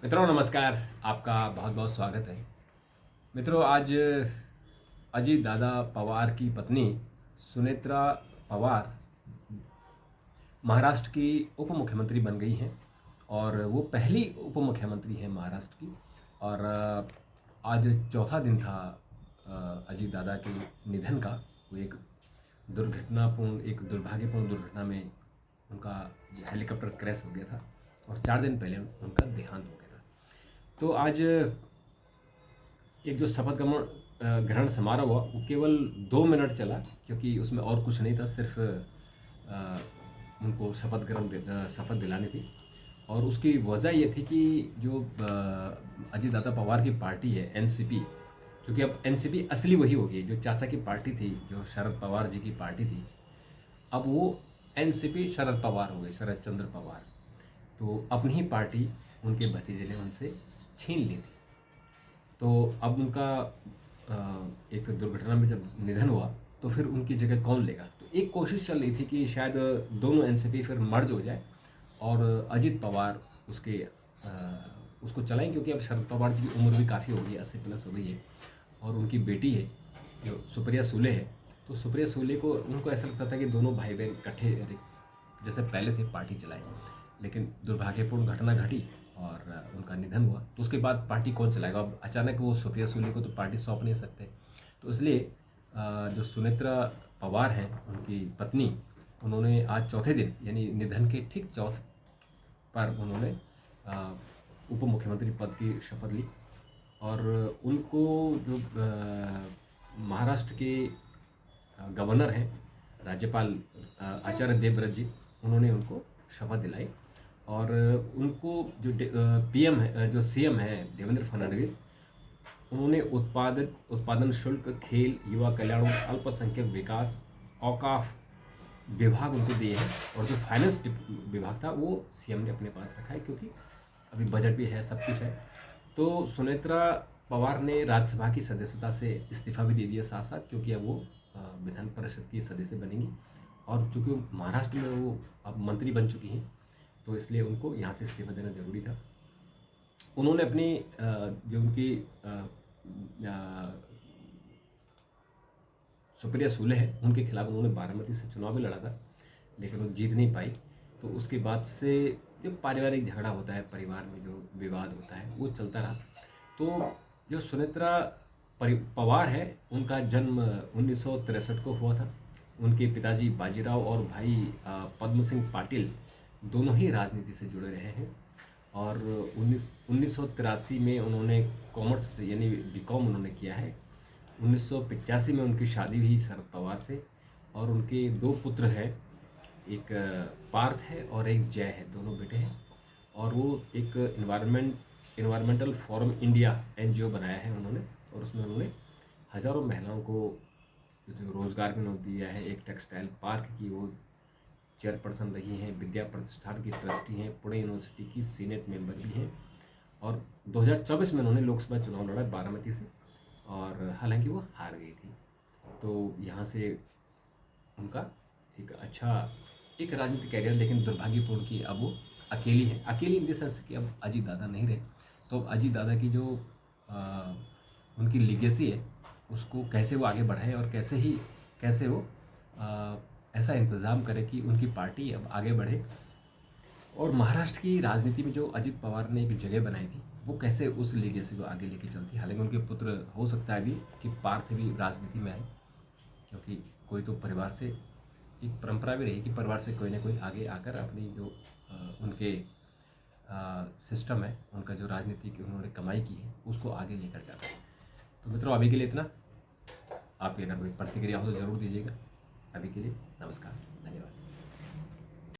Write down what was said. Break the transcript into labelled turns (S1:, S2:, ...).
S1: मित्रों नमस्कार। आपका बहुत बहुत स्वागत है। मित्रों आज अजीत दादा पवार की पत्नी सुनेत्रा पवार महाराष्ट्र की उप मुख्यमंत्री बन गई हैं और वो पहली उप मुख्यमंत्री हैं महाराष्ट्र की। और आज चौथा दिन था अजीत दादा के निधन का। वो एक एक दुर्भाग्यपूर्ण दुर्घटना में उनका हेलीकॉप्टर क्रैश हो गया था और 4 दिन पहले उनका देहांत हो गया था। तो आज एक जो शपथ ग्रहण समारोह हुआ वो केवल 2 मिनट चला, क्योंकि उसमें और कुछ नहीं था, सिर्फ उनको शपथ दिलानी थी। और उसकी वजह ये थी कि जो अजीत दादा पवार की पार्टी है एनसीपी, क्योंकि अब एनसीपी असली वही होगी जो चाचा की पार्टी थी, जो शरद पवार जी की पार्टी थी, अब वो एनसीपी शरद पवार हो गई, शरद चंद्र पवार। तो अपनी ही पार्टी उनके भतीजे ने उनसे छीन ली थी। तो अब उनका एक दुर्घटना में जब निधन हुआ तो फिर उनकी जगह कौन लेगा। तो एक कोशिश चल रही थी कि शायद दोनों एनसीपी फिर मर्ज हो जाए और अजीत पवार उसको चलाएं, क्योंकि अब शरद पवार जी की उम्र भी काफ़ी हो गई है, 80+ हो गई है। और उनकी बेटी है जो सुप्रिया सुले है, तो सुप्रिया सुले को उनको ऐसा लगता था कि दोनों भाई बहन इकट्ठे जैसे पहले थे पार्टी चलाएं। लेकिन दुर्भाग्यपूर्ण घटना घटी और उनका निधन हुआ। तो उसके बाद पार्टी कौन चलाएगा। अब अचानक वो सुप्रिया सुले को तो पार्टी सौंप नहीं सकते। तो इसलिए जो सुनेत्रा पवार हैं उनकी पत्नी, उन्होंने आज चौथे दिन यानी निधन के ठीक चौथ पर उन्होंने उप मुख्यमंत्री पद की शपथ ली। और उनको जो महाराष्ट्र के गवर्नर हैं, राज्यपाल आचार्य देवव्रत जी, उन्होंने उनको शपथ दिलाई। और उनको जो पीएम है, जो सीएम है देवेंद्र फडणवीस, उन्होंने उत्पादन शुल्क, खेल, युवा कल्याण और अल्पसंख्यक विकास, औकाफ विभाग उनको दिए हैं। और जो फाइनेंस विभाग था वो सीएम ने अपने पास रखा है, क्योंकि अभी बजट भी है, सब कुछ है। तो सुनेत्रा पवार ने राज्यसभा की सदस्यता से इस्तीफा भी दे दिया साथ साथ, क्योंकि अब वो विधान परिषद की सदस्य बनेंगी। और चूँकि महाराष्ट्र में वो अब मंत्री बन चुकी हैं, तो इसलिए उनको यहाँ से इस्तीफा देना जरूरी था। उन्होंने अपनी जो उनकी सुप्रिया सुले है उनके खिलाफ उन्होंने बारामती से चुनाव भी लड़ा था, लेकिन वो जीत नहीं पाई। तो उसके बाद से जो पारिवारिक झगड़ा होता है, परिवार में जो विवाद होता है, वो चलता रहा। तो जो सुनेत्रा पवार है उनका जन्म 1963 को हुआ था। उनके पिताजी बाजीराव और भाई पद्म सिंह पाटिल दोनों ही राजनीति से जुड़े रहे हैं। और 1983 में उन्होंने कॉमर्स से यानी बीकॉम उन्होंने किया है। 1985 में उनकी शादी हुई शरद पवार से। और उनके 2 पुत्र हैं, एक पार्थ है और एक जय है, दोनों बेटे हैं। और वो एक इन्वायरमेंटल फोरम इंडिया एनजीओ बनाया है उन्होंने, और उसमें उन्होंने हज़ारों महिलाओं को जो रोज़गार भी उन्होंने दिया है। एक टेक्सटाइल पार्क की वो चेयरपर्सन रही हैं, विद्या प्रतिष्ठान की ट्रस्टी हैं, पुणे यूनिवर्सिटी की सीनेट मेंबर भी हैं। और 2024 में उन्होंने लोकसभा चुनाव लड़ा बारामती से, और हालांकि वो हार गई थी। तो यहाँ से उनका एक अच्छा एक राजनीतिक कैरियर, लेकिन दुर्भाग्यपूर्ण कि अब वो अकेली है। अकेली इन द सेंस कि अब अजीत दादा नहीं रहे। तो अब अजीत दादा की जो उनकी लीगेसी है उसको कैसे वो आगे बढ़ाएं और कैसे वो ऐसा इंतज़ाम करे कि उनकी पार्टी अब आगे बढ़े। और महाराष्ट्र की राजनीति में जो अजीत पवार ने एक जगह बनाई थी, वो कैसे उस लीगेसी को आगे लेके चलती। हालांकि उनके पुत्र हो सकता है अभी कि पार्थ भी राजनीति में आए, क्योंकि कोई तो परिवार से एक परंपरा भी रही कि परिवार से कोई ना कोई आगे आकर अपनी जो उनके सिस्टम है, उनका जो राजनीति की उन्होंने कमाई की है, उसको आगे लेकर जाता है। तो मित्रों अभी के लिए इतना। आपकी अगर कोई प्रतिक्रिया हो तो ज़रूर दीजिएगा। अभी के लिए नमस्कार, धन्यवाद।